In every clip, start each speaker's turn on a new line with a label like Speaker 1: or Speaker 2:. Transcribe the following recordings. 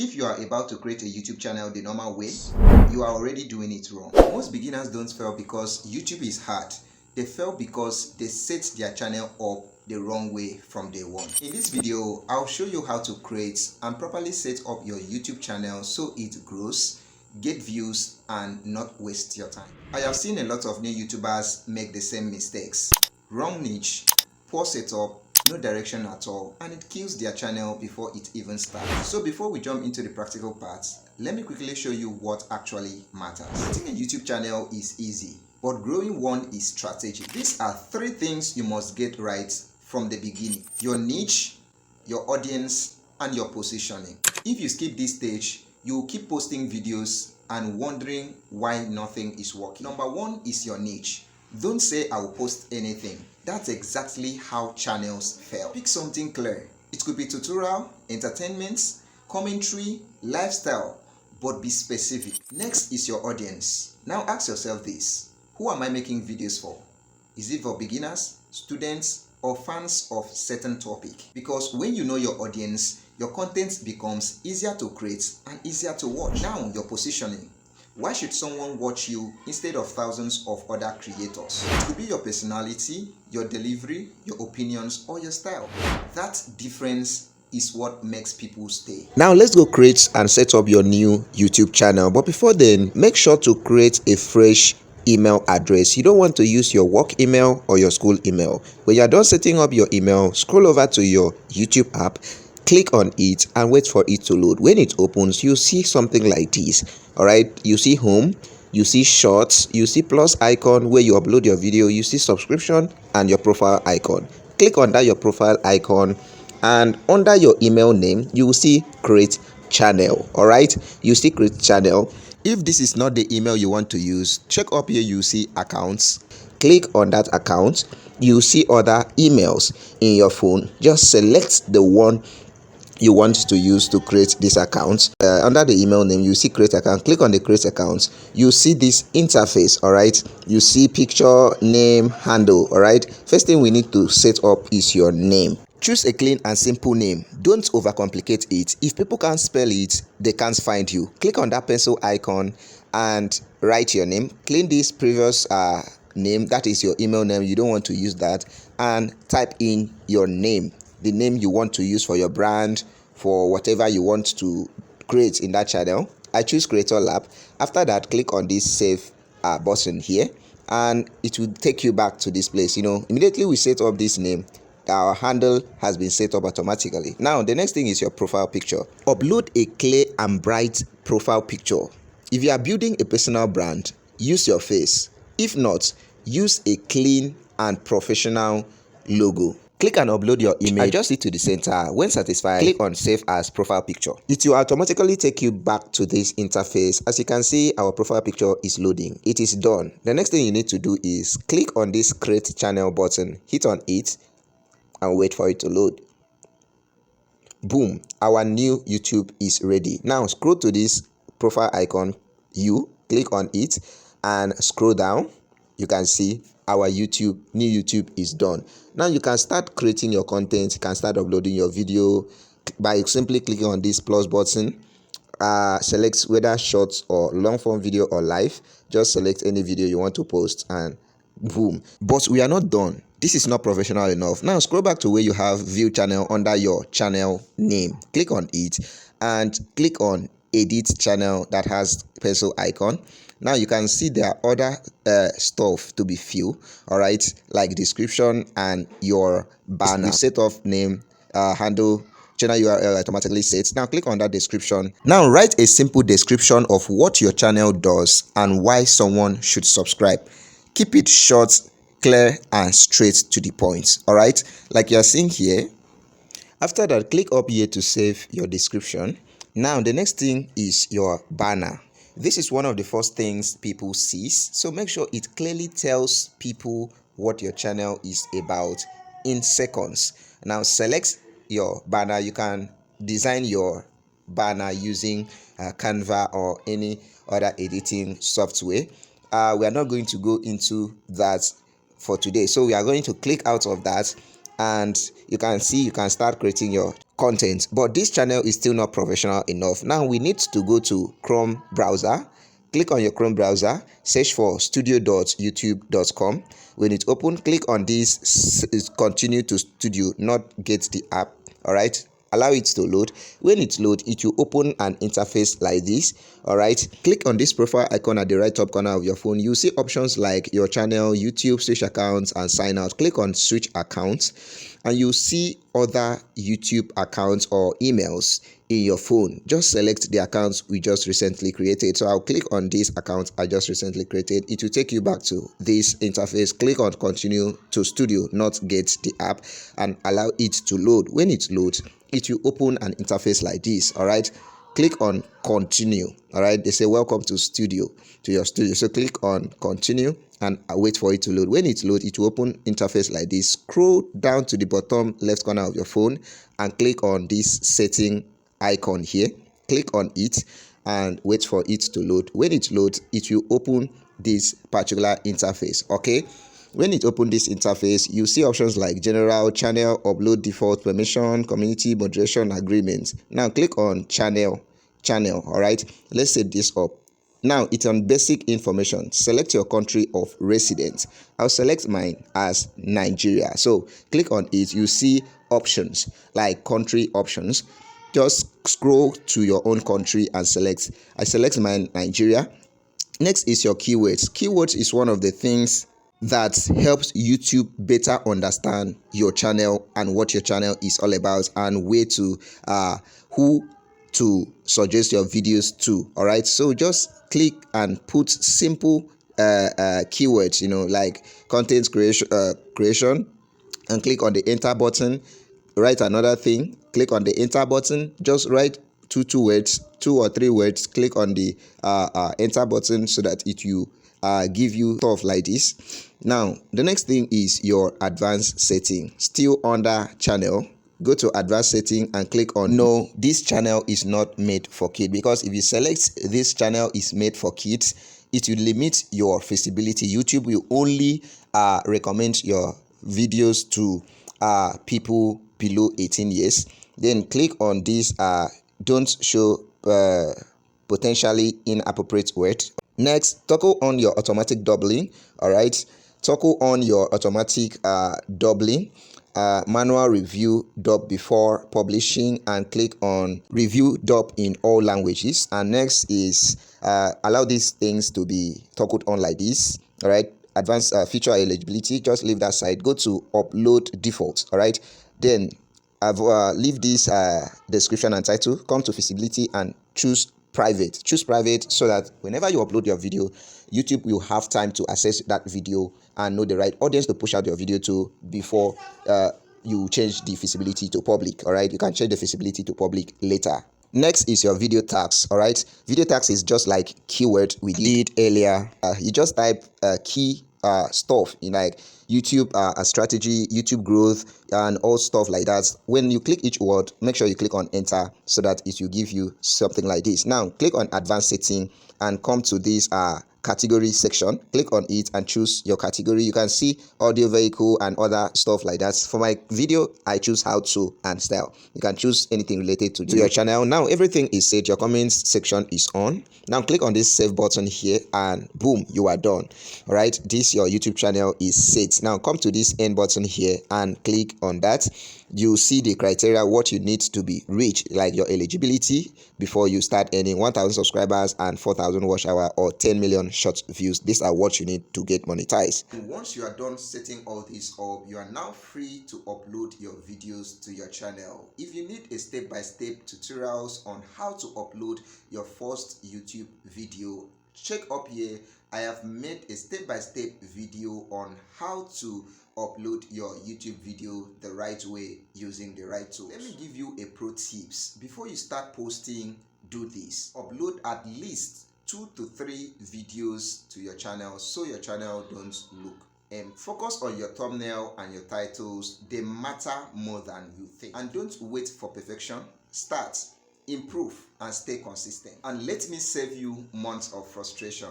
Speaker 1: If you are about to create a YouTube channel the normal way, you are already doing it wrong. Most beginners don't fail because YouTube is hard. They fail because they set their channel up the wrong way from day one. In this video, I'll show you how to create and properly set up your YouTube channel so it grows, get views, and not waste your time. I have seen a lot of new YouTubers make the same mistakes. Wrong niche, poor setup, no direction at all, and it kills their channel before it even starts. So before we jump into the practical parts, let me quickly show you what actually matters. Starting a YouTube channel is easy, but growing one is strategic. These are 3 things you must get right from the beginning: your niche, your audience, and your positioning. If you skip this stage, you will keep posting videos and wondering why nothing is working. Number 1 is your niche. Don't say I will post anything. That's exactly how channels fail. Pick something clear. It could be tutorial, entertainment, commentary, lifestyle, but be specific. Next is your audience. Now ask yourself this: who am I making videos for? Is it for beginners, students, or fans of certain topic? Because when you know your audience, your content becomes easier to create and easier to watch. Now, your positioning. Why should someone watch you instead of thousands of other creators? It could be your personality, your delivery, your opinions, or your style. That difference is what makes people stay. Now let's go create and set up your new YouTube channel. But before then, make sure to create a fresh email address. You don't want to use your work email or your school email. When you're done setting up your email, scroll over to your YouTube app, click on it and wait for it to load. When it opens, you see something like this. All right, you see home, you see shorts, you see plus icon where you upload your video, you see subscription and your profile icon. Click on that your profile icon, and under your email name you will see create channel. All right, you see create channel. If this is not the email you want to use, check up here, you see accounts. Click on that account. You see other emails in your phone. Just select the one you want to use to create this account. Under the email name, you see create account. Click on the create account. You see this interface. All right, you see picture, name, handle. All right, first thing we need to set up is your name. Choose a clean and simple name. Don't overcomplicate it. If people can't spell it, they can't find you. Click on that pencil icon and write your name. Clean this previous name, that is your email name. You don't want to use that, and type in your name, the name you want to use for your brand, for whatever you want to create in that channel. I choose Creator Lab. After that, click on this save button here, and it will take you back to this place. Immediately we set up this name, our handle has been set up automatically. Now the next thing is your profile picture. Upload a clear and bright profile picture. If you are building a personal brand, use your face. If not, use a clean and professional logo. Click and upload your image. Adjust it to the center. When satisfied, click on save as profile picture. It will automatically take you back to this interface. As you can see, our profile picture is loading. It is done. The next thing you need to do is click on this create channel button, hit on it, and wait for it to load. Boom, our new YouTube is ready. Now scroll to this profile icon, click on it and scroll down. You can see our new YouTube is done. Now you can start creating your content. You can start uploading your video by simply clicking on this plus button. Select whether short or long form video or live. Just select any video you want to post and boom. But we are not done. This is not professional enough. Now scroll back to where you have view channel under your channel name. Click on it and click on edit channel that has pencil icon. Now you can see there are other stuff to be filled. All right, like description and your banner. Set of name, handle, channel URL automatically sets. Now click on that description. Now write a simple description of what your channel does and why someone should subscribe. Keep it short, clear, and straight to the point. All right, like you're seeing here. After that, click up here to save your description. Now the next thing is your banner. This is one of the first things people see, so make sure it clearly tells people what your channel is about in seconds. Now select your banner. You can design your banner using Canva or any other editing software. We are not going to go into that for today, so we are going to click out of that, and you can see you can start creating your content, but this channel is still not professional enough. Now we need to go to Chrome browser. Click on your Chrome browser, search for studio.youtube.com. When it open, click on this continue to studio, not get the app. All right, allow it to load. When it load, it will open an interface like this. All right, click on this profile icon at the right top corner of your phone. You see options like your channel, YouTube, switch accounts, and sign out. Click on switch accounts and you see other YouTube accounts or emails in your phone. Just select the accounts we just recently created. So I'll click on this account I just recently created. It will take you back to this interface. Click on continue to studio, not get the app, and allow it to load. When it loads, it will open an interface like this. All right, click on continue. All right, they say welcome to your studio. So click on continue and wait for it to load. When it loads, it will open interface like this. Scroll down to the bottom left corner of your phone and click on this setting icon here. Click on it and wait for it to load. When it loads, it will open this particular interface. Okay, when it opens this interface, you see options like general, channel, upload default, permission, community, moderation, agreements. Now click on channel. All right, let's set this up. Now it's on basic information. Select your country of residence. I'll select mine as Nigeria. So click on it. You see options like country options. Just scroll to your own country and select. I select mine, Nigeria. Next is your keywords. Keywords is one of the things that helps YouTube better understand your channel and what your channel is all about, and where to who to suggest your videos to. All right, so just click and put simple keywords, like content creation, and click on the enter button. Write another thing, click on the enter button. Just write two or three words. Click on the enter button so that it will give you stuff like this. Now the next thing is your advanced setting. Still under channel, go to advanced setting and click on no, this channel is not made for kids, because if you select this channel is made for kids, it will limit your feasibility. YouTube will only recommend your videos to people below 18 years. Then click on this don't show potentially inappropriate word. Next, toggle on your automatic doubling. All right, toggle on your automatic doubling. Manual review dub before publishing, and click on review dub in all languages. And next is allow these things to be toggled on like this. All right, advanced feature eligibility, just leave that side. Go to upload default. All right, then I've leave this description and title. Come to feasibility and choose private. Choose private so that whenever you upload your video, YouTube will have time to assess that video and know the right audience to push out your video to before you change the feasibility to public. All right, you can change the feasibility to public later. Next is your video tags. All right, video tags is just like keyword we did earlier. You just type key stuff in like YouTube strategy, YouTube growth, and all stuff like that. When you click each word, make sure you click on enter so that it will give you something like this. Now click on advanced setting and come to this category section. Click on it and choose your category. You can see audio, vehicle, and other stuff like that. For my video, I choose how to and style. You can choose anything related to your channel. Now everything is set. Your comments section is on. Now click on this save button here and boom, you are done. All right, this your YouTube channel is set. Now come to this end button here and click on that. You see the criteria, what you need to be reached, like your eligibility before you start earning 1,000 subscribers and 4,000 watch hour or 10 million short views. These are what you need to get monetized. And once you are done setting all this up, you are now free to upload your videos to your channel. If you need a step-by-step tutorials on how to upload your first YouTube video, check up here. I have made a step-by-step video on how to upload your YouTube video the right way using the right tools. Let me give you a pro tips. Before you start posting, do this. Upload at least 2 to 3 videos to your channel so your channel don't look empty. Focus on your thumbnail and your titles. They matter more than you think. And don't wait for perfection. Start, improve, and stay consistent. And let me save you months of frustration.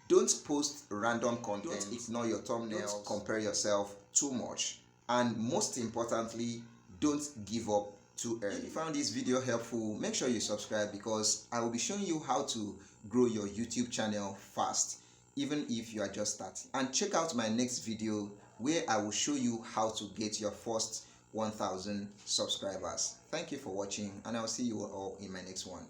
Speaker 1: Don't post random content. Don't ignore your thumbnails. Don't compare yourself too much. And most importantly, don't give up too early. If you found this video helpful, make sure you subscribe because I will be showing you how to grow your YouTube channel fast, even if you are just starting. And check out my next video where I will show you how to get your first 1,000 subscribers. Thank you for watching, and I'll see you all in my next one.